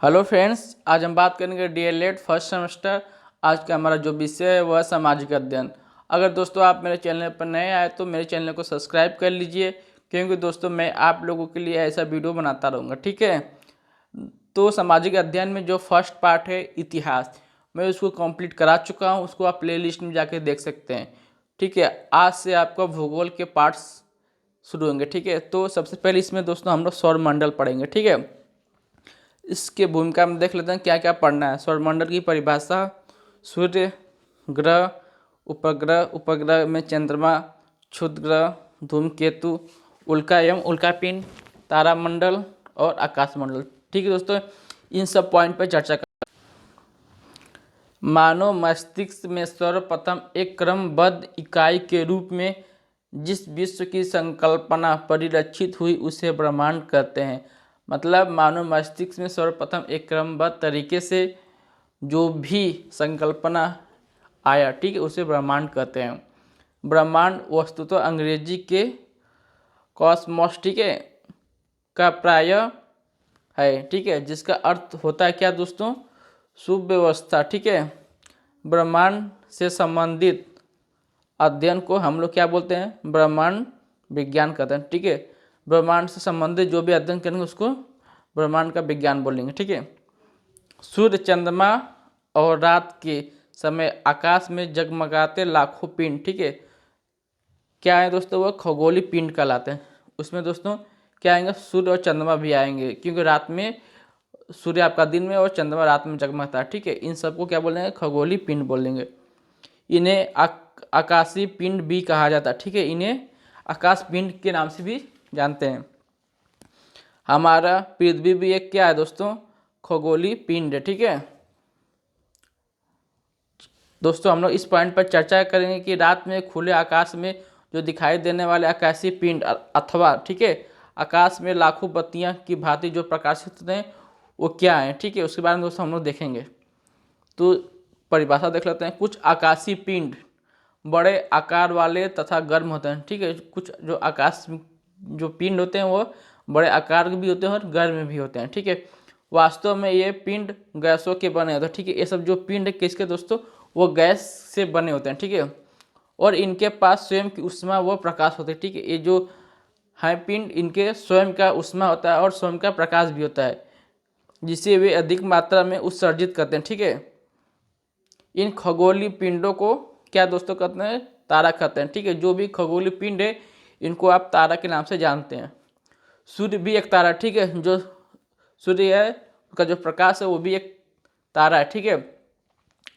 Hello friends, आज हम बात करेंगे डीएलएड फर्स्ट सेमेस्टर। आज का हमारा जो विषय है वह सामाजिक अध्ययन। अगर दोस्तों आप मेरे चैनल पर नए आए तो मेरे चैनल को सब्सक्राइब कर लीजिए, क्योंकि दोस्तों मैं आप लोगों के लिए ऐसा वीडियो बनाता रहूँगा। ठीक है, तो सामाजिक अध्ययन में जो फर्स्ट पार्ट है इतिहास, मैं उसको कंप्लीट करा चुका हूँ। उसको आप प्ले लिस्ट में जाके देख सकते हैं। ठीक है, आज से आपका भूगोल के पार्ट्स शुरू होंगे। ठीक है, तो सबसे पहले इसमें दोस्तों हम लोग सौरमंडल पढ़ेंगे। ठीक है, इसके भूमिका में देख लेते हैं क्या क्या पढ़ना है। सौरमंडल की परिभाषा: सूर्य, ग्रह, उपग्रह, उपग्रह में चंद्रमा, क्षुद्र ग्रह, धूमकेतु, उल्का एवं उल्कापिंड, तारामंडल और आकाशमंडल। ठीक है दोस्तों, इन सब पॉइंट पर चर्चा कर। मानव मस्तिष्क में सर्वप्रथम एक क्रमबद्ध इकाई के रूप में जिस विश्व की संकल्पना परिलक्षित हुई उसे ब्रह्मांड कहते हैं। मतलब मानव मस्तिष्क में सर्वप्रथम एक क्रमबद्ध तरीके से जो भी संकल्पना आया, ठीक है, उसे ब्रह्मांड कहते हैं। ब्रह्मांड वस्तुतः अंग्रेजी के कॉस्मोस, ठीक है, का प्राय है। ठीक है, जिसका अर्थ होता है क्या दोस्तों? सुव्यवस्था। ठीक है, ब्रह्मांड से संबंधित अध्ययन को हम लोग क्या बोलते हैं? ब्रह्मांड विज्ञान कहते हैं। ठीक है, ब्रह्मांड से संबंधित जो भी अध्ययन करेंगे उसको ब्रह्मांड का विज्ञान बोलेंगे। ठीक है, सूर्य, चंद्रमा और रात के समय आकाश में जगमगाते लाखों पिंड, ठीक है, क्या है दोस्तों? वो खगोलीय पिंड कहलाते हैं। उसमें दोस्तों क्या आएंगे? सूर्य और चंद्रमा भी आएंगे, क्योंकि रात में सूर्य आपका दिन में और चंद्रमा रात में जगमगता है। ठीक है, इन सबको क्या बोलेंगे? खगोलीय पिंड बोलेंगे। इन्हें आकाशीय पिंड भी कहा जाता है। ठीक है, इन्हें आकाश पिंड के नाम से भी जानते हैं। हमारा पृथ्वी भी एक क्या है दोस्तों? खगोलीय पिंड है। ठीक है दोस्तों, हम लोग इस पॉइंट पर चर्चा करेंगे कि रात में खुले आकाश में जो दिखाई देने वाले आकाशीय पिंड अथवा, ठीक है, आकाश में लाखों बत्तियां की भांति जो प्रकाशित होते हैं वो क्या है। ठीक है, उसके बारे में दोस्तों हम लोग देखेंगे। तो परिभाषा देख लेते हैं। कुछ आकाशीय पिंड बड़े आकार वाले तथा गर्म होते हैं। ठीक है, कुछ जो आकाश जो पिंड होते हैं वो बड़े आकार के भी होते हैं और गर्म भी होते हैं। ठीक है, वास्तव में ये पिंड गैसों के बने होते हैं। ठीक है, ये सब जो पिंड है किसके दोस्तों? वो गैस से बने होते हैं। ठीक है, और इनके पास स्वयं की ऊष्मा व प्रकाश होते हैं। ठीक है, ये जो है पिंड, इनके स्वयं का ऊष्मा होता है और स्वयं का प्रकाश भी होता है, जिसे वे अधिक मात्रा में उत्सर्जित करते हैं। ठीक है, इन खगोलीय पिंडों को क्या दोस्तों कहते हैं? तारा कहते हैं। ठीक है, जो भी खगोलीय पिंड है इनको आप तारा के नाम से जानते हैं। सूर्य भी एक तारा। ठीक है, जो सूर्य है उसका जो प्रकाश है वो भी एक तारा है। ठीक है,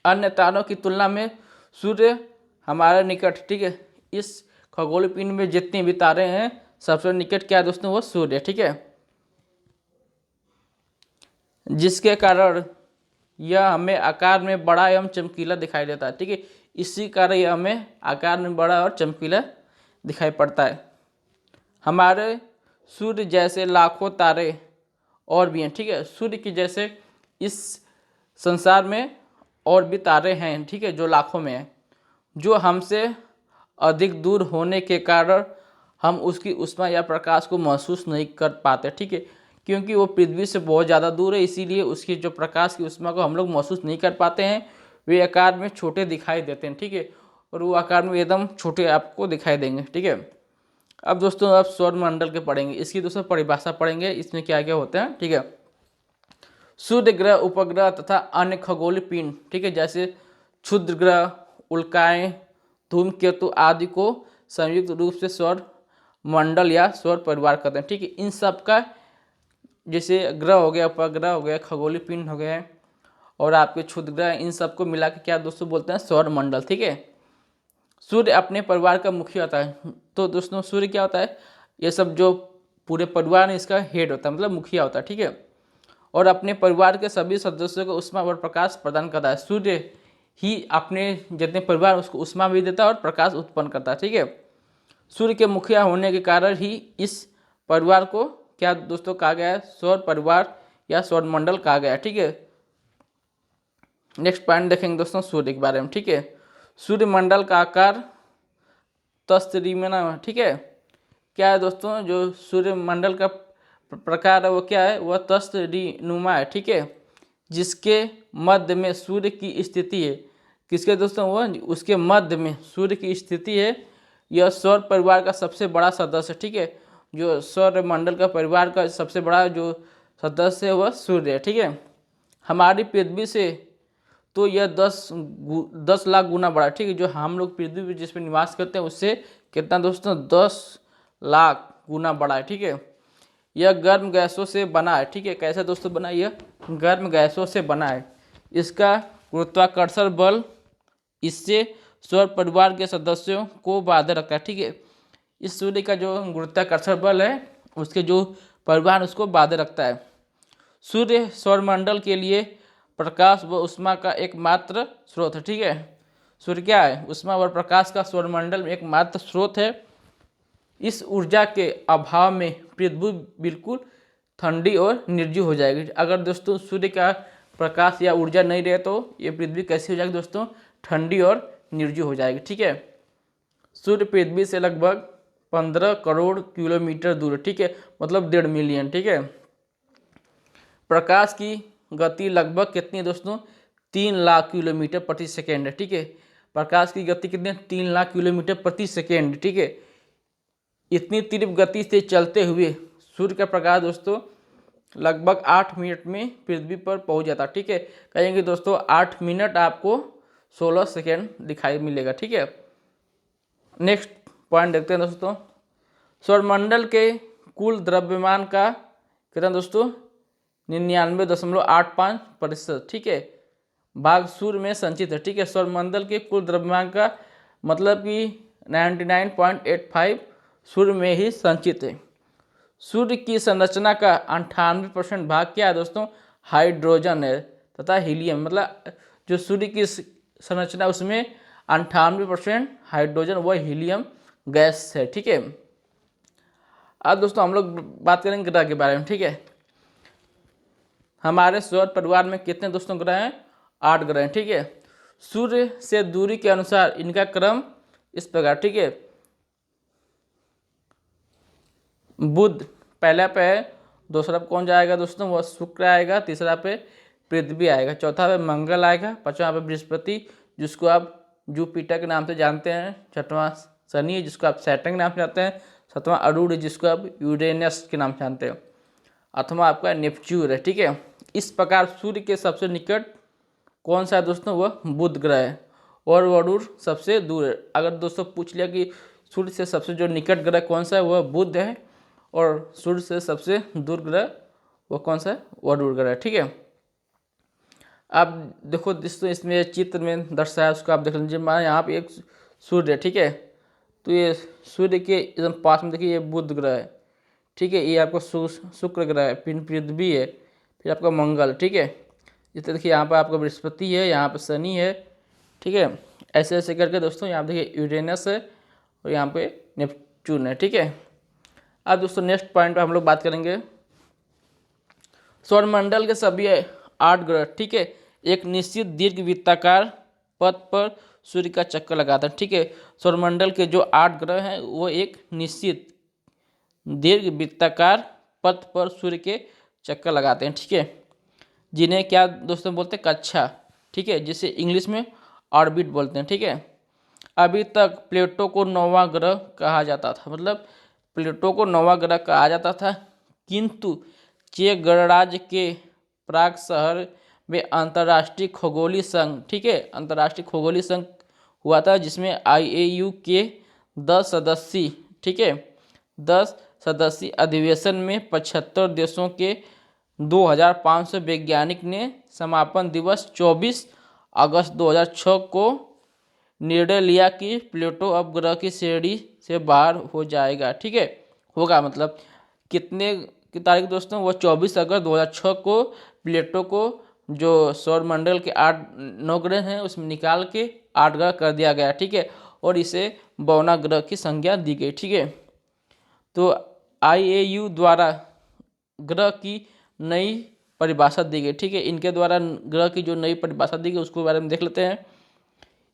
अन्य तारों की तुलना में सूर्य हमारे निकट, ठीक है, इस खगोलीय पिंड में जितने भी तारे हैं सबसे निकट क्या है दोस्तों? वो सूर्य। ठीक है, जिसके कारण यह हमें आकार में बड़ा एवं चमकीला दिखाई देता है। ठीक है, इसी कारण यह हमें आकार में बड़ा और चमकीला दिखाई पड़ता है। हमारे सूर्य जैसे लाखों तारे और भी हैं। ठीक है, सूर्य के जैसे इस संसार में और भी तारे हैं। ठीक है, जो लाखों में हैं, जो हमसे अधिक दूर होने के कारण हम उसकी ऊष्मा या प्रकाश को महसूस नहीं कर पाते। ठीक है, क्योंकि वो पृथ्वी से बहुत ज़्यादा दूर है, इसीलिए उसकी जो प्रकाश की ऊष्मा को हम लोग महसूस नहीं कर पाते हैं। वे आकार में छोटे दिखाई देते हैं। ठीक है, और वो आकार में एकदम छोटे आपको दिखाई देंगे। ठीक है, अब दोस्तों आप सौरमंडल के पढ़ेंगे। इसकी दोस्तों परिभाषा पढ़ेंगे, इसमें क्या क्या होते हैं। ठीक है, सूर्य, ग्रह, उपग्रह तथा अन्य खगोलीय पिंड, ठीक है, जैसे क्षुद्र ग्रह, उल्काएं, धूमकेतु आदि को संयुक्त रूप से सौर मंडल या सौर परिवार कहते हैं। ठीक है, इन सब का जैसे ग्रह हो गया, उपग्रह हो गया, खगोलीय पिंड हो गए और आपके क्षुद्र ग्रह, इन सबको मिला के क्या दोस्तों बोलते हैं? सौर मंडल। ठीक है, सूर्य अपने परिवार का मुखिया होता है। तो दोस्तों सूर्य क्या होता है? ये सब जो पूरे परिवार है इसका हेड होता है, मतलब मुखिया होता है। ठीक है, और अपने परिवार के सभी सदस्यों को ऊष्मा और प्रकाश प्रदान करता है। सूर्य ही अपने जितने परिवार उसको ऊष्मा भी देता है और प्रकाश उत्पन्न करता है। ठीक है, सूर्य के मुखिया होने के कारण ही इस परिवार को क्या दोस्तों कहा गया है? सौर परिवार या सौर मंडल कहा गया है। ठीक है, नेक्स्ट पॉइंट देखेंगे दोस्तों सूर्य के बारे में। ठीक है, सूर्य मंडल का आकार तस्रीमना। ठीक है, क्या है दोस्तों? जो सूर्य मंडल का प्रकार है वो क्या है, वह तस्तरीनुमा है, ठीक है, जिसके मध्य में सूर्य की स्थिति है। किसके दोस्तों, वह उसके मध्य में सूर्य की स्थिति है। यह सौर परिवार का सबसे बड़ा सदस्य, ठीक है, जो सौर मंडल का परिवार का सबसे बड़ा जो सदस्य है वह सूर्य है, ठीक है। हमारी पृथ्वी से तो यह 10 लाख गुना बड़ा, ठीक है, जो हम लोग पृथ्वी पर जिस पर निवास करते हैं उससे कितना दोस्तों, 10 लाख गुना बड़ा है, ठीक है। यह गर्म गैसों से बना है, ठीक है। कैसे दोस्तों बना, यह गर्म गैसों से बना है। इसका गुरुत्वाकर्षण बल इससे सौर परिवार के सदस्यों को बांधे रखता है, ठीक है। इस सूर्य का जो गुरुत्वाकर्षण बल है उसके जो परिवार उसको बांधे रखता है। सूर्य सौरमंडल के लिए प्रकाश व ऊष्मा का एकमात्र स्रोत है, ठीक है। सूर्य क्या है, ऊष्मा व प्रकाश का सौरमंडल में एकमात्र स्रोत है। इस ऊर्जा के अभाव में पृथ्वी बिल्कुल ठंडी और निर्जीव हो जाएगी। अगर दोस्तों सूर्य का प्रकाश या ऊर्जा नहीं रहे तो ये पृथ्वी कैसी हो जाएगी दोस्तों, ठंडी और निर्जीव हो जाएगी, ठीक है। सूर्य पृथ्वी से लगभग 15 करोड़ किलोमीटर दूर है, ठीक है, मतलब 1.5 मिलियन, ठीक है। प्रकाश की गति लगभग कितनी है दोस्तों, 3 लाख किलोमीटर प्रति सेकेंड है, ठीक है। प्रकाश की गति कितनी, 3 लाख किलोमीटर प्रति सेकेंड, ठीक है। इतनी तीव्र गति से चलते हुए सूर्य का प्रकाश दोस्तों लगभग 8 मिनट में पृथ्वी पर पहुंच जाता, ठीक है। कहेंगे दोस्तों 8 मिनट आपको 16 सेकेंड दिखाई मिलेगा, ठीक है। नेक्स्ट पॉइंट देखते हैं दोस्तों, सौरमंडल के कुल द्रव्यमान का कितना दोस्तों, 99.85%, ठीक है, भाग सूर्य में संचित है, ठीक है। सौरमंडल के कुल द्रव्यमान का मतलब कि 99.85 सूर्य में ही संचित है। सूर्य की संरचना का 98% भाग क्या है दोस्तों, हाइड्रोजन है तथा हीलियम, मतलब जो सूर्य की संरचना उसमें 98% हाइड्रोजन व हीलियम गैस है, ठीक है। अब दोस्तों हम लोग बात करेंगे ग्रह के बारे में, ठीक है। हमारे सौर परिवार में कितने दोस्तों ग्रह हैं, 8 ग्रह हैं, ठीक है। सूर्य से दूरी के अनुसार इनका क्रम इस प्रकार, ठीक है। बुध पहला पे है, दूसरा पे कौन जाएगा दोस्तों, वह शुक्र आएगा, तीसरा पे पृथ्वी आएगा, चौथा पे मंगल आएगा, पांचवा पे बृहस्पति जिसको आप जुपिटर के नाम से जानते हैं, छठवां शनि है जिसको आप सैटर्न के नाम से जानते हैं, सातवां अरुण है जिसको आप यूरेनस के नाम से जानते हो, अथवा आपका नेपच्यून है, ठीक है। इस प्रकार सूर्य के सबसे निकट कौन सा है दोस्तों, वह बुध ग्रह है और वरुण सबसे दूर है। अगर दोस्तों पूछ लिया कि सूर्य से सबसे जो निकट ग्रह कौन सा है, वह बुध है और सूर्य से सबसे दूर ग्रह वो कौन सा है, वरुण ग्रह है, ठीक है। आप देखो दोस्तों इसमें चित्र में दर्शाया उसको आप देख लीजिए, मान यहाँ पे एक सूर्य है, ठीक है, तो ये सूर्य के एकदम पास में देखिए ये बुध ग्रह है, ठीक है, ये आपका शुक्र ग्रह है, फिर पृथ्वी है, फिर आपका मंगल, ठीक है। जितने देखिए यहाँ पर आपका बृहस्पति है, यहाँ पर शनि है, ठीक है। ऐसे ऐसे करके दोस्तों यहाँ देखिए यूरेनस है और यहाँ पे नेपच्यून है, ठीक है। अब दोस्तों नेक्स्ट पॉइंट पर हम लोग बात करेंगे, सौरमंडल के सभी 8 ग्रह, ठीक है, एक निश्चित दीर्घ वृत्ताकार पथ पर सूर्य का चक्कर लगाता है, ठीक है। सौरमंडल के जो 8 ग्रह हैं वो एक निश्चित दीर्घ वृत्ताकार पथ पर सूर्य के चक्कर लगाते हैं, ठीक है, जिन्हें क्या दोस्तों बोलते हैं, कक्षा, ठीक है, जिसे इंग्लिश में ऑर्बिट बोलते हैं, ठीक है। अभी तक प्लेटो को 9वां ग्रह कहा जाता था, मतलब प्लेटो को 9वां ग्रह कहा जाता था, किंतु चेक गणराज्य के प्राग शहर में अंतर्राष्ट्रीय खगोलीय संघ, ठीक है, अंतर्राष्ट्रीय खगोलीय संघ हुआ था जिसमें IAU के 10 सदस्यीय, ठीक है, 10 सदस्यीय अधिवेशन में 75 देशों के 2500 वैज्ञानिक ने समापन दिवस 24 अगस्त 2006 को निर्णय लिया कि प्लूटो अब ग्रह की श्रेणी से बाहर हो जाएगा, ठीक है, होगा मतलब कितने की तारीख दोस्तों, वो 24 अगस्त 2006 को प्लूटो को जो सौरमंडल के 9 ग्रह हैं उसमें निकाल के 8 ग्रह कर दिया गया, ठीक है, और इसे 52 ग्रह की संज्ञा दी गई, ठीक है। तो IAU द्वारा ग्रह की नई परिभाषा दी गई, ठीक है, इनके द्वारा ग्रह की जो नई परिभाषा दी गई उसके बारे में देख लेते हैं।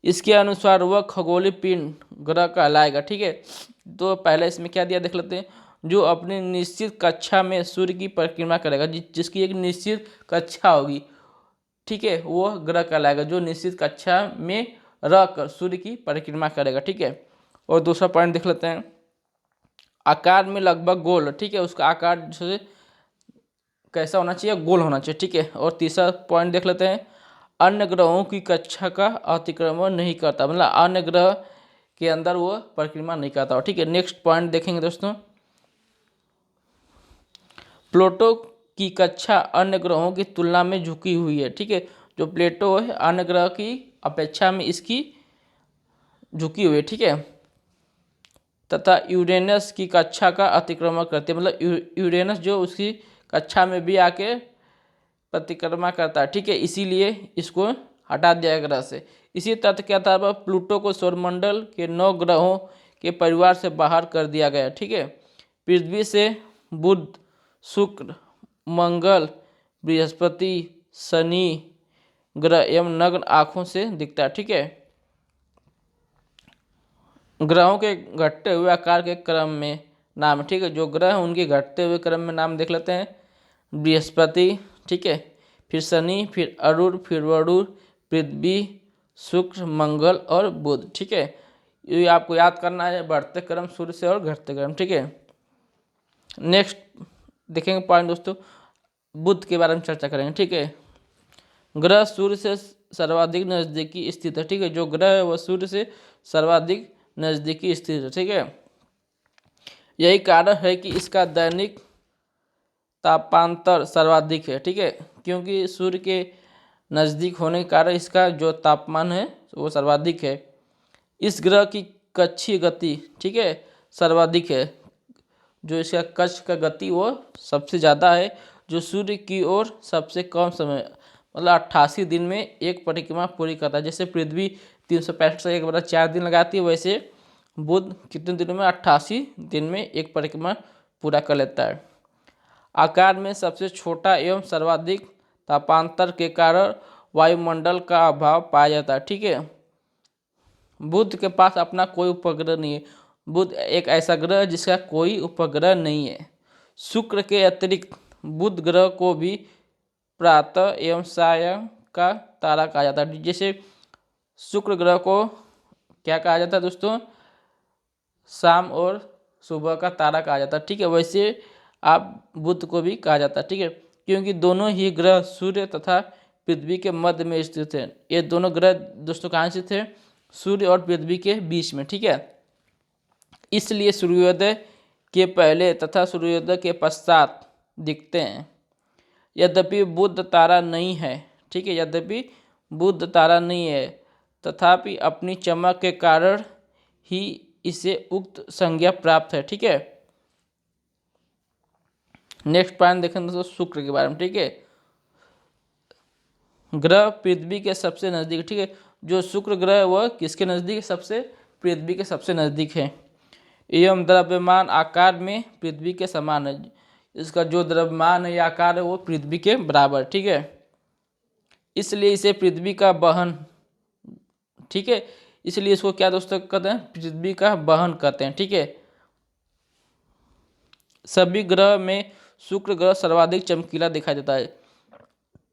इसके अनुसार वह खगोलीय पिंड ग्रह कहलाएगा, ठीक है। तो पहले इसमें क्या दिया देख लेते हैं, जो अपनी निश्चित कक्षा में सूर्य की परिक्रमा करेगा, जिसकी एक निश्चित कक्षा होगी, ठीक है, वो ग्रह कहलाएगा जो निश्चित कक्षा में रहकर सूर्य की परिक्रमा करेगा, ठीक है। और दूसरा पॉइंट देख लेते हैं, आकार में लगभग गोल, ठीक है, उसका आकार जैसे कैसा होना चाहिए, गोल होना चाहिए, ठीक है। और तीसरा पॉइंट देख लेते हैं, अन्य ग्रहों की कक्षा का अतिक्रमण नहीं करता, मतलब अन्य ग्रह के अंदर वो परिक्रमा नहीं करता, ठीक है। नेक्स्ट पॉइंट देखेंगे दोस्तों, प्लूटो की कक्षा अन्य ग्रहों की तुलना में झुकी हुई है, ठीक है। जो प्लेटो है अन्य ग्रह की अपेक्षा में इसकी झुकी हुई है, ठीक है। तथा यूरेनस की कक्षा का अतिक्रमण करती है, मतलब यूरेनस जो उसकी कक्षा में भी आके परिक्रमा करता है, ठीक है, इसीलिए इसको हटा दिया ग्रह से। इसी तथ्य के आधार पर प्लूटो को सौरमंडल के 9 ग्रहों के परिवार से बाहर कर दिया गया, ठीक है। पृथ्वी से बुध, शुक्र, मंगल, बृहस्पति, शनि ग्रह एवं नग्न आँखों से दिखता है, ठीक है। ग्रहों के घटते हुए आकार के क्रम में नाम, ठीक है, जो ग्रह हैं उनके घटते हुए क्रम में नाम देख लेते हैं, बृहस्पति, ठीक है, फिर शनि, फिर अरुण, फिर वरुण, पृथ्वी, शुक्र, मंगल और बुध, ठीक है। ये आपको याद करना है, बढ़ते क्रम सूर्य से और घटते क्रम, ठीक है। नेक्स्ट देखेंगे पॉइंट दोस्तों, बुध के बारे में चर्चा करेंगे, ठीक है। ग्रह सूर्य से सर्वाधिक नज़दीकी स्थित है, ठीक है, जो ग्रह है वह सूर्य से सर्वाधिक नज़दीकी स्थित है, ठीक है। यही कारण है कि इसका दैनिक तापांतर सर्वाधिक है, ठीक है, क्योंकि सूर्य के नज़दीक होने के कारण इसका जो तापमान है वो सर्वाधिक है। इस ग्रह की कक्षीय गति, ठीक है, सर्वाधिक है, जो इसका कक्ष का गति वो सबसे ज़्यादा है, जो सूर्य की ओर सबसे कम समय, मतलब 88 दिन में एक परिक्रमा पूरी करता है। जैसे पृथ्वी 365 से 1/4 दिन लगाती है, वैसे बुध कितने दिनों में, 88 दिन में एक परिक्रमा पूरा कर लेता है। आकार में सबसे छोटा एवं सर्वाधिक तापांतर के कारण वायुमंडल का अभाव पाया जाता है, ठीक है। बुध के पास अपना कोई उपग्रह नहीं है, बुध एक ऐसा ग्रह है जिसका कोई उपग्रह नहीं है। शुक्र के अतिरिक्त बुध ग्रह को भी प्रातः एवं सायं का तारा कहा जाता है। जैसे शुक्र ग्रह को क्या कहा जाता है दोस्तों, शाम और सुबह का तारा कहा जाता है, ठीक है, वैसे आप बुध को भी कहा जाता है, ठीक है, क्योंकि दोनों ही ग्रह सूर्य तथा पृथ्वी के मध्य में स्थित हैं। ये दोनों ग्रह दोस्तों कहाँ स्थित थे, सूर्य और पृथ्वी के बीच में, ठीक है। इसलिए सूर्योदय के पहले तथा सूर्योदय के पश्चात दिखते हैं। यद्यपि बुध तारा नहीं है, ठीक है, यद्यपि बुध तारा नहीं है, तथापि अपनी चमक के कारण ही इसे उक्त संज्ञा प्राप्त है, ठीक है। नेक्स्ट पॉइंट देखें दोस्तों, शुक्र के बारे में, ठीक है। ग्रह पृथ्वी के सबसे नज़दीक, ठीक है, जो शुक्र ग्रह है वह किसके नज़दीक है, सबसे पृथ्वी के सबसे नज़दीक है। एवं द्रव्यमान आकार में पृथ्वी के समान है, इसका जो द्रव्यमान है या आकार है वो पृथ्वी के बराबर, ठीक है। इसलिए इसे पृथ्वी का वहन, ठीक है, इसलिए इसको क्या दोस्तों कहते हैं, पृथ्वी का वहन कहते हैं, ठीक है। सभी ग्रह में शुक्र ग्रह सर्वाधिक चमकीला दिखाई देता है।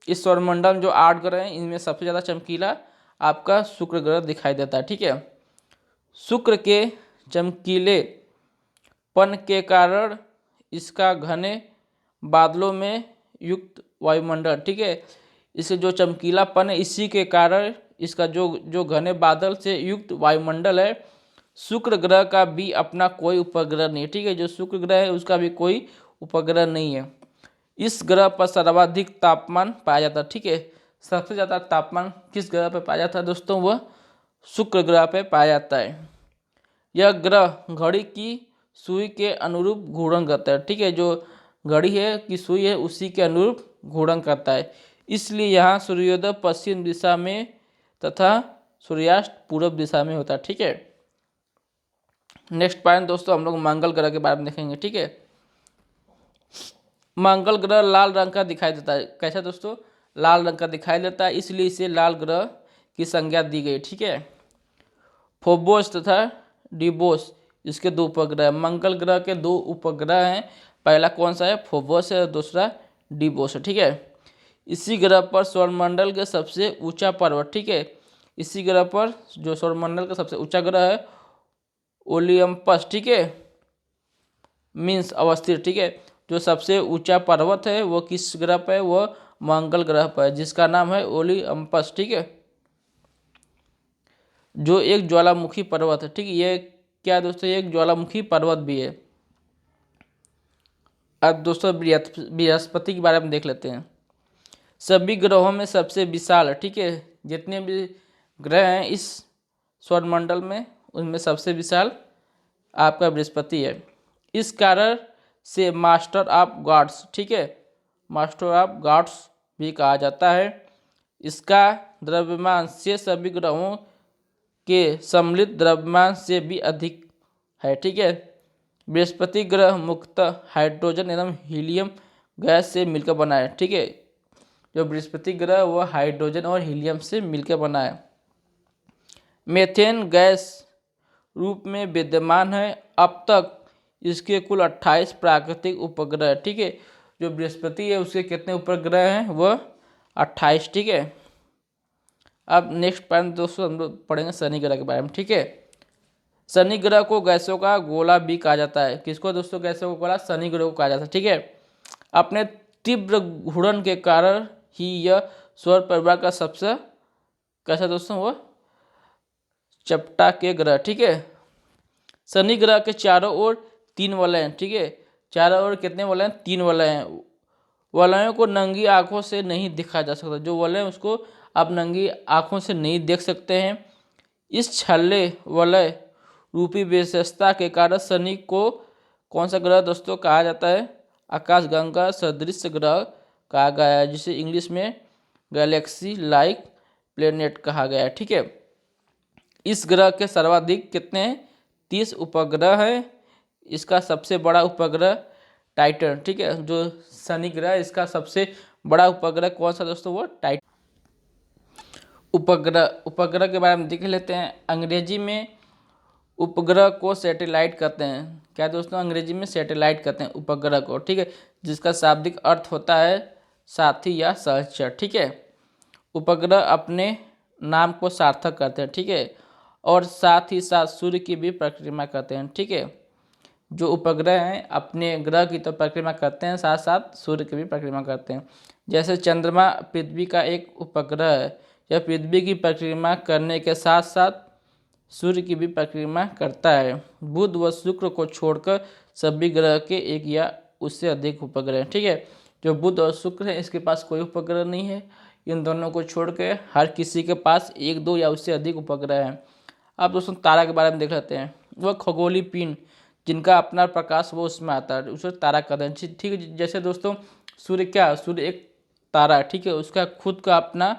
इस सौरमंडल में जो 8 ग्रह हैं इनमें सबसे ज़्यादा चमकीला आपका शुक्र ग्रह दिखाई देता है, ठीक है। शुक्र के चमकीलेपन के कारण इसका घने बादलों में युक्त वायुमंडल, ठीक है, इससे जो चमकीलापन है इसी के कारण इसका जो घने बादल से युक्त वायुमंडल है। शुक्र ग्रह का भी अपना कोई उपग्रह नहीं है, ठीक है, जो शुक्र ग्रह है उसका भी कोई उपग्रह नहीं है। इस ग्रह पर सर्वाधिक तापमान पाया जाता है, ठीक है, सबसे ज़्यादा तापमान किस ग्रह पर पाया जाता है दोस्तों, वह शुक्र ग्रह पर पाया जाता है। यह ग्रह घड़ी की सुई के अनुरूप घूर्णन करता है, ठीक है, जो घड़ी है की सुई है उसी के अनुरूप घूर्णन करता है, इसलिए यहाँ सूर्योदय पश्चिम दिशा में तथा सूर्यास्त पूर्व दिशा में होता है, ठीक है। नेक्स्ट पॉइंट दोस्तों हम लोग मंगल ग्रह के बारे में देखेंगे, ठीक है। मंगल ग्रह लाल रंग का दिखाई देता है, कैसा दोस्तों, लाल रंग का दिखाई देता है, इसलिए इसे लाल ग्रह की संज्ञा दी गई, ठीक है। फोबोस तथा डिबोस इसके 2 उपग्रह। मंगल ग्रह के 2 उपग्रह हैं, पहला कौन सा है, फोबोस है, और दूसरा डिबोस है। ठीक है, इसी ग्रह पर सौरमंडल के सबसे ऊंचा पर्वत, ठीक है, इसी ग्रह पर जो सौरमंडल का सबसे ऊंचा ग्रह है ओलियम्पस, ठीक है, मीन्स अवस्थित, ठीक है, जो सबसे ऊंचा पर्वत है वो किस ग्रह पर है, वो मंगल ग्रह पर है, जिसका नाम है ओलियम्पस। ठीक है, जो एक ज्वालामुखी पर्वत है। ठीक है, ये क्या दोस्तों, ये एक ज्वालामुखी पर्वत भी है। अब दोस्तों बृहस्पति के बारे में देख लेते हैं। सभी ग्रहों में सबसे विशाल, ठीक है, जितने भी ग्रह हैं इस सौरमंडल में उनमें सबसे विशाल आपका बृहस्पति है। इस कारण से मास्टर ऑफ गॉड्स, ठीक है, मास्टर ऑफ गॉड्स भी कहा जाता है। इसका द्रव्यमान से सभी ग्रहों के सम्मिलित द्रव्यमान से भी अधिक है। ठीक है, बृहस्पति ग्रह मुख्यतः हाइड्रोजन एवं हीलियम गैस से मिलकर बना है। ठीक है, जो बृहस्पति ग्रह वो हाइड्रोजन और हीलियम से मिलकर बना है। मीथेन गैस रूप में विद्यमान है। अब तक इसके कुल 28 प्राकृतिक उपग्रह है। ठीक है, जो बृहस्पति है उसके कितने उपग्रह हैं, वह 28। ठीक है, अब नेक्स्ट पॉइंट दोस्तों हम लोग पढ़ेंगे शनि ग्रह के बारे में। ठीक है, शनि ग्रह को गैसों का गोला भी कहा जाता है। किसको दोस्तों, गैसों का गोला, शनि ग्रह को कहा जाता है। ठीक है, अपने तीव्र घूर्णन के कारण ही यह सौर परिवार का सबसे कैसा दोस्तों, वो चपटा के ग्रह। ठीक है, शनि ग्रह के चारों ओर 3 वलय हैं। ठीक है, चारों ओर कितने वलय हैं, 3 वलय हैं। वलयों को नंगी आंखों से नहीं देखा जा सकता, जो वलय है उसको आप नंगी आंखों से नहीं देख सकते हैं। इस छल्ले वलय रूपी विशेषता के कारण शनि को कौन सा ग्रह दोस्तों कहा जाता है, आकाशगंगा सदृश ग्रह कहा गया है, जिसे इंग्लिश में गैलेक्सी लाइक प्लेनेट कहा गया है। ठीक है, इस ग्रह के सर्वाधिक कितने हैं, 30 उपग्रह है। इसका सबसे बड़ा उपग्रह टाइटन, ठीक है, जो शनि ग्रह इसका सबसे बड़ा उपग्रह कौन सा दोस्तों, वो टाइटन। उपग्रह के बारे में देख लेते हैं। अंग्रेजी में उपग्रह को सैटेलाइट कहते हैं। क्या दोस्तों, अंग्रेजी में सैटेलाइट कहते हैं उपग्रह को। ठीक है, जिसका शाब्दिक अर्थ होता है साथी या सहचर। ठीक है, उपग्रह अपने नाम को सार्थक करते हैं। ठीक है, और साथ ही साथ सूर्य की भी परिक्रमा करते हैं। ठीक है, जो उपग्रह हैं अपने ग्रह की तो परिक्रमा करते हैं, साथ साथ सूर्य की भी परिक्रमा करते हैं। जैसे चंद्रमा पृथ्वी का एक उपग्रह है, यह पृथ्वी की परिक्रमा करने के साथ साथ सूर्य की भी परिक्रमा करता है। बुध व शुक्र को छोड़कर सभी ग्रह के एक या उससे अधिक उपग्रह हैं। ठीक है, जो बुध और शुक्र है इसके पास कोई उपग्रह नहीं है। इन दोनों को छोड़ के हर किसी के पास 1, 2 या उससे अधिक उपग्रह हैं। अब दोस्तों तारा के बारे में देख लेते हैं। वह खगोलीय पिंड जिनका अपना प्रकाश वो उसमें आता है, उसे तारा कहते हैं। ठीक है, जैसे दोस्तों सूर्य, क्या सूर्य एक तारा है। ठीक है, उसका खुद का अपना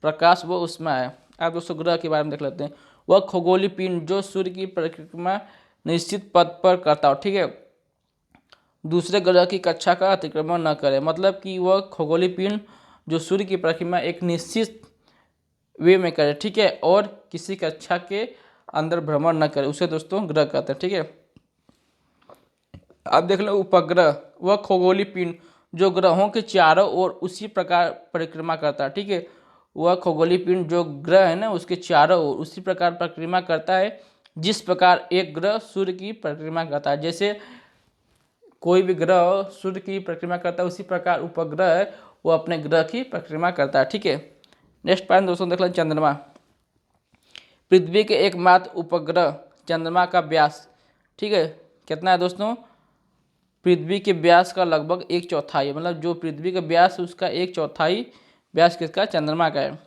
प्रकाश वो उसमें है। अब दोस्तों ग्रह के बारे में देख लेते हैं। वह खगोलीय पिंड जो सूर्य की परिक्रमा निश्चित पथ पर करता हो। ठीक है, दूसरे ग्रह की कक्षा का अतिक्रमण न करे, मतलब कि वह खगोलीय पिंड जो सूर्य की परिक्रमा एक निश्चित वे में करे। ठीक है, और किसी कक्षा के अंदर भ्रमण न करे, उसे दोस्तों ग्रह कहते हैं। ठीक है, अब देख लो उपग्रह, वह खगोलीय पिंड जो ग्रहों के चारों ओर उसी प्रकार परिक्रमा करता है। ठीक है, वह खगोलीय पिंड जो ग्रह है ना उसके चारों ओर उसी प्रकार परिक्रमा करता है जिस प्रकार एक ग्रह सूर्य की परिक्रमा करता है। जैसे कोई भी ग्रह सूर्य की परिक्रमा करता है उसी प्रकार उपग्रह है वो अपने ग्रह की परिक्रमा करता है। ठीक है, नेक्स्ट पॉइंट दोस्तों देख लें। चंद्रमा, पृथ्वी के एकमात्र उपग्रह चंद्रमा का व्यास, ठीक है, कितना है दोस्तों, पृथ्वी के व्यास का लगभग 1/4, मतलब जो पृथ्वी का व्यास है उसका 1/4 व्यास किसका, चंद्रमा का है।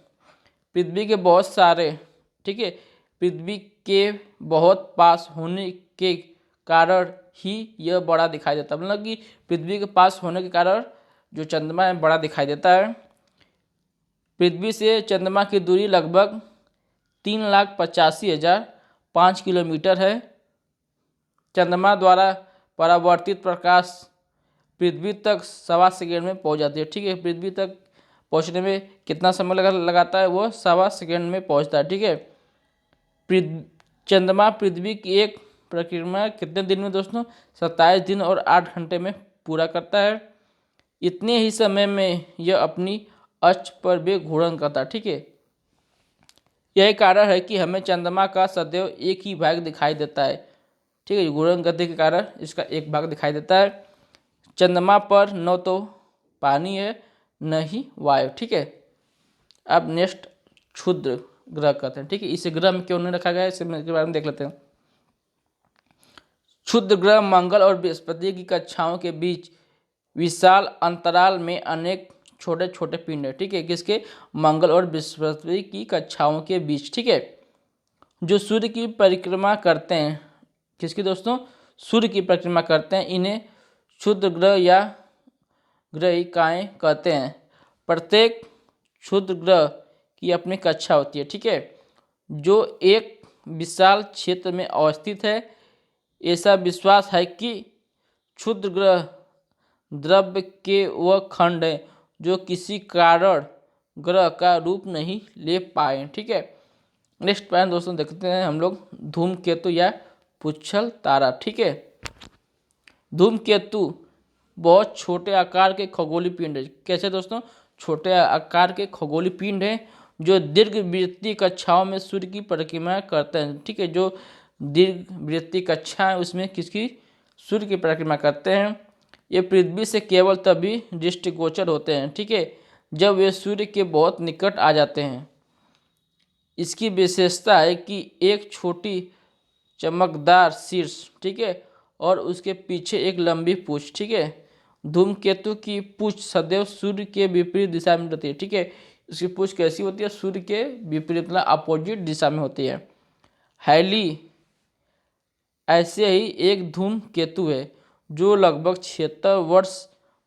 पृथ्वी के बहुत सारे, ठीक है, पृथ्वी के बहुत पास होने के कारण ही यह बड़ा दिखाई देता है, मतलब कि पृथ्वी के पास होने के कारण जो चंद्रमा है बड़ा दिखाई देता है। पृथ्वी से चंद्रमा की दूरी लगभग 3,85,005 किलोमीटर है। चंद्रमा द्वारा परावर्तित प्रकाश पृथ्वी तक 1.25 सेकेंड में पहुंच जाती है। ठीक है, पृथ्वी तक पहुंचने में कितना समय लगाता है, वो 1.25 सेकेंड में पहुंचता है। ठीक है, चंद्रमा पृथ्वी की एक परिक्रमा कितने दिन में दोस्तों? 27 दिन और 8 घंटे में पूरा करता है। इतने ही समय में यह अपनी अक्ष पर भी घूर्णन करता है। ठीक है, यही कारण है कि हमें चंद्रमा का सदैव एक ही भाग दिखाई देता है। ठीक है, घूर्णन गति के कारण इसका एक भाग दिखाई देता है। चंद्रमा पर न तो पानी है न ही वायु। ठीक है, अब नेक्स्ट क्षुद्र ग्रह कहते हैं। ठीक है, इस ग्रह में क्यों नहीं रखा गया है इसके बारे में देख लेते हैं। क्षुद्र ग्रह मंगल और बृहस्पति की कक्षाओं के बीच विशाल अंतराल में अनेक छोटे छोटे पिंड है। ठीक है, किसके? मंगल और बृहस्पति की कक्षाओं के बीच। ठीक है, जो सूर्य की परिक्रमा करते हैं। किसकी दोस्तों? सूर्य की परिक्रमा करते हैं। इन्हें क्षुद्र ग्रह या ग्रहिकाएं कहते हैं। प्रत्येक क्षुद्र ग्रह की अपनी कक्षा होती है। ठीक है, जो एक विशाल क्षेत्र में अवस्थित है। ऐसा विश्वास है कि क्षुद्र ग्रह द्रव्य के वह खंड है जो किसी कारण ग्रह का रूप नहीं ले पाए। ठीक है, नेक्स्ट पॉइंट दोस्तों देखते हैं हम लोग धूमकेतु या पुच्छल तारा। ठीक है, धूमकेतु बहुत छोटे आकार के खगोलीय पिंड है। कैसे दोस्तों? छोटे आकार के खगोलीय पिंड है जो दीर्घवृत्तीय कक्षाओं में सूर्य की परिक्रमा करते हैं। ठीक है, जो दीर्घवृत्तीय कक्षा है उसमें किसकी? सूर्य की परिक्रमा करते हैं। ये पृथ्वी से केवल तभी दृष्टिगोचर होते हैं। ठीक है, जब वे सूर्य के बहुत निकट आ जाते हैं। इसकी विशेषता है कि एक छोटी चमकदार शीर्ष, ठीक है, और उसके पीछे एक लंबी पूंछ। ठीक है, धूमकेतु की पूंछ सदैव सूर्य के विपरीत दिशा में रहती है। ठीक है, इसकी पूंछ कैसी होती है? सूर्य के विपरीत मतलब अपोजिट दिशा में होती है। हैली ऐसे ही एक धूमकेतु है जो लगभग 76 वर्ष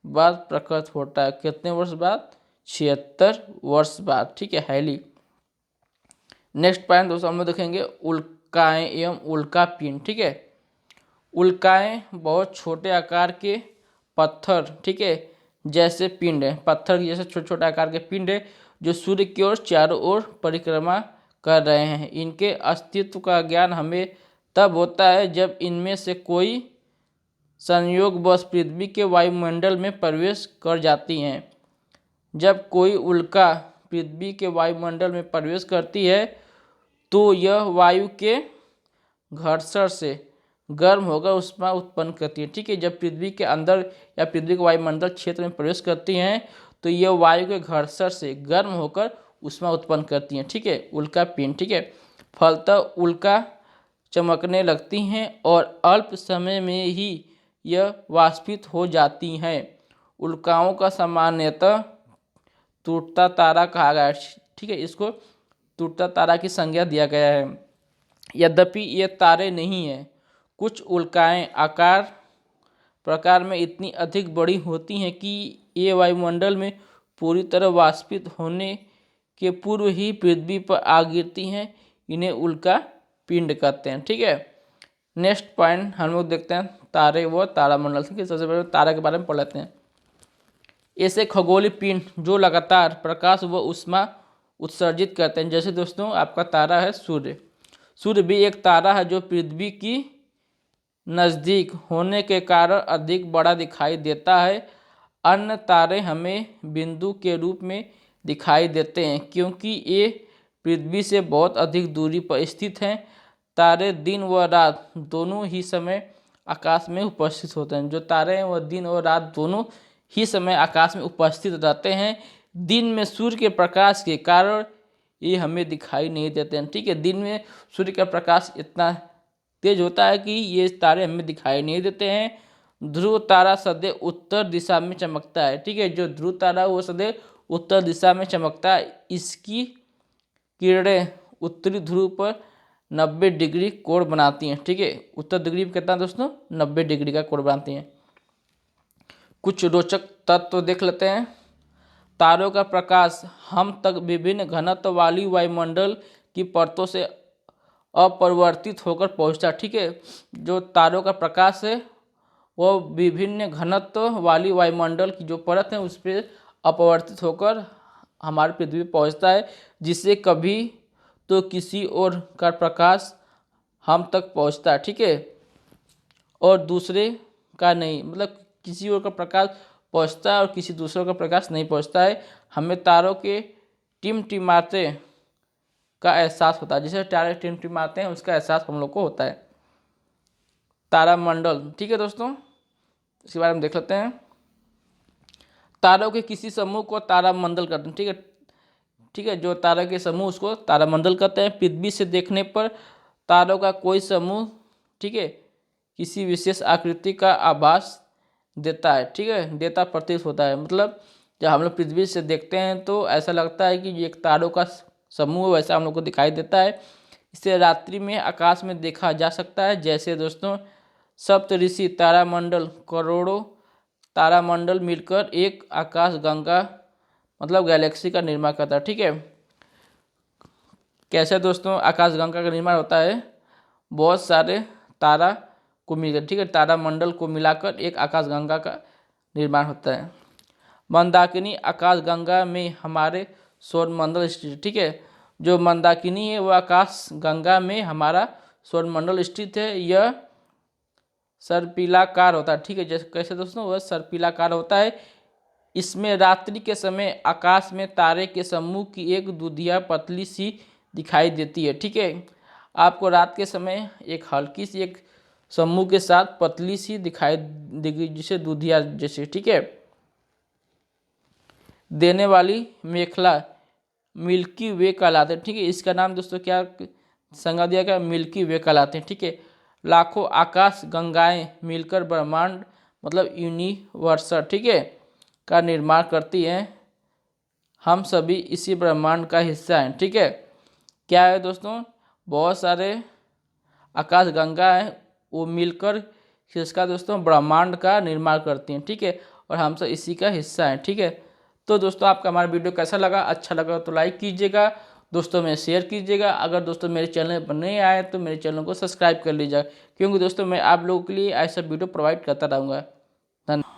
बाद प्रकट होता है। कितने वर्ष बाद? 76 वर्ष बाद। ठीक है, हैली। नेक्स्ट पॉइंट दोस्तों हम लोग देखेंगे उल्काएं एवं उल्का पिंड। ठीक है, उल्काएं बहुत छोटे आकार के पत्थर, ठीक है, जैसे पिंड है। पत्थर के जैसे छोटे छोटे आकार के पिंड है जो सूर्य की ओर चारों ओर परिक्रमा कर रहे हैं। इनके अस्तित्व का ज्ञान हमें तब होता है जब इनमें से कोई संयोगवश पृथ्वी के वायुमंडल में प्रवेश कर जाती हैं। जब कोई उल्का पृथ्वी के वायुमंडल में प्रवेश करती है तो यह वायु के घर्षण से गर्म होकर ऊष्मा उत्पन्न करती है। ठीक है, जब पृथ्वी के अंदर या पृथ्वी के वायुमंडल क्षेत्र में प्रवेश करती हैं तो यह वायु के घर्षण से गर्म होकर ऊष्मा उत्पन्न करती हैं। ठीक है, उल्का पिंड। ठीक है, फलतः उल्का चमकने लगती हैं और अल्प समय में ही यह वाष्पित हो जाती हैं। उल्काओं का सामान्यतः टूटता तारा कहा गया है। ठीक है, इसको टूटता तारा की संज्ञा दिया गया है। यद्यपि ये तारे नहीं हैं। कुछ उल्काएं आकार प्रकार में इतनी अधिक बड़ी होती हैं कि ये वायुमंडल में पूरी तरह वाष्पित होने के पूर्व ही पृथ्वी पर आ गिरती हैं। इन्हें उल्का पिंड कहते हैं। ठीक है, नेक्स्ट पॉइंट हम लोग देखते हैं तारे व तारामंडल। ठीक है, सबसे पहले तारा के बारे में पढ़ लेते हैं। ऐसे खगोलीय पिंड जो लगातार प्रकाश व ऊष्मा उत्सर्जित करते हैं। जैसे दोस्तों आपका तारा है सूर्य। सूर्य भी एक तारा है जो पृथ्वी की नज़दीक होने के कारण अधिक बड़ा दिखाई देता है। अन्य तारे हमें बिंदु के रूप में दिखाई देते हैं क्योंकि ये पृथ्वी से बहुत अधिक दूरी पर स्थित हैं। तारे दिन व रात दोनों ही समय आकाश में उपस्थित होते हैं। जो तारे हैं वह दिन और रात दोनों ही समय आकाश में उपस्थित रहते हैं। दिन में सूर्य के प्रकाश के कारण ये हमें दिखाई नहीं देते हैं। ठीक है, दिन में सूर्य का प्रकाश इतना तेज होता है कि ये तारे हमें दिखाई नहीं देते हैं। ध्रुव तारा सदैव उत्तर दिशा में चमकता है। ठीक है, जो ध्रुव तारा वो सदैव उत्तर दिशा में चमकता है। इसकी किरणें उत्तरी ध्रुव पर 90 डिग्री कोण बनाती हैं। ठीक है, उत्तर डिग्री कितना दोस्तों? 90 डिग्री का कोण बनाती हैं। कुछ रोचक तत्व देख लेते हैं। तारों का प्रकाश हम तक विभिन्न घनत्व वाली वायुमंडल की परतों से अपरिवर्तित होकर पहुंचता। ठीक है, जो तारों का प्रकाश है वो विभिन्न घनत्व वाली वायुमंडल की जो परत है उस पर अपवर्तित होकर हमारे पृथ्वी पर पहुँचता है, जिससे कभी तो किसी और का प्रकाश हम तक पहुँचता है। ठीक है, और दूसरे का नहीं, मतलब किसी और का प्रकाश पहुंचता है और किसी दूसरे का प्रकाश नहीं पहुंचता है। हमें तारों के टिमटिमाते का एहसास होता है, जैसे तारे टिमटिमाते हैं उसका एहसास हम लोग को होता है। तारामंडल, ठीक है दोस्तों, इसके बारे में देख लेते हैं। तारों के किसी समूह को तारामंडल कहते हैं, ठीक है। ठीक है, जो तारा के समूह उसको तारामंडल कहते हैं। पृथ्वी से देखने पर तारों का कोई समूह, ठीक है, किसी विशेष आकृति का आभास देता है, ठीक है, देता प्रतीत होता है। मतलब जब हम लोग पृथ्वी से देखते हैं तो ऐसा लगता है कि ये एक तारों का समूह वैसा हम लोग को दिखाई देता है। इसे रात्रि में आकाश में देखा जा सकता है। जैसे दोस्तों सप्तऋषि तारामंडल, करोड़ों तारामंडल मिलकर एक आकाश गंगा मतलब गैलेक्सी का निर्माण करता है, ठीक है। कैसे दोस्तों आकाश गंगा का निर्माण होता है? बहुत सारे तारा को मिलकर, ठीक है, तारामंडल को मिलाकर एक आकाश गंगा का निर्माण होता है। मंदाकिनी आकाश गंगा में हमारे सौरमंडल स्थित, ठीक है। जो मंदाकिनी है वह आकाश गंगा में हमारा सौरमंडल स्थित है। यह सर्पिलाकार होता है, ठीक है। जैसे कैसे दोस्तों, वह सर्पिलाकार होता है। इसमें रात्रि के समय आकाश में तारे के समूह की एक दूधिया पतली सी दिखाई देती है, ठीक है। आपको रात के समय एक हल्की सी एक समूह के साथ पतली सी दिखाई देगी, जिसे दूधिया जैसे, ठीक है। देने वाली मेखला मिल्की वे कहलाते हैं, ठीक है। इसका नाम दोस्तों क्या संज्ञा दिया गया? मिल्की वे कहलाते हैं, ठीक है। लाखों आकाश गंगाएं मिलकर ब्रह्मांड मतलब यूनिवर्स, ठीक है, का निर्माण करती हैं। हम सभी इसी ब्रह्मांड का हिस्सा हैं, ठीक है। क्या है दोस्तों? बहुत सारे आकाश गंगा हैं, वो मिलकर किसका दोस्तों? ब्रह्मांड का निर्माण करती हैं, ठीक है। और हम सब इसी का हिस्सा हैं, ठीक है। तो दोस्तों आपका हमारा वीडियो कैसा लगा? अच्छा लगा तो लाइक कीजिएगा, दोस्तों में शेयर कीजिएगा। अगर दोस्तों मेरे चैनल पर नहीं आए तो मेरे चैनल को सब्सक्राइब कर लीजिएगा, क्योंकि दोस्तों मैं आप लोगों के लिए ऐसा वीडियो प्रोवाइड करता रहूँगा। धन्यवाद।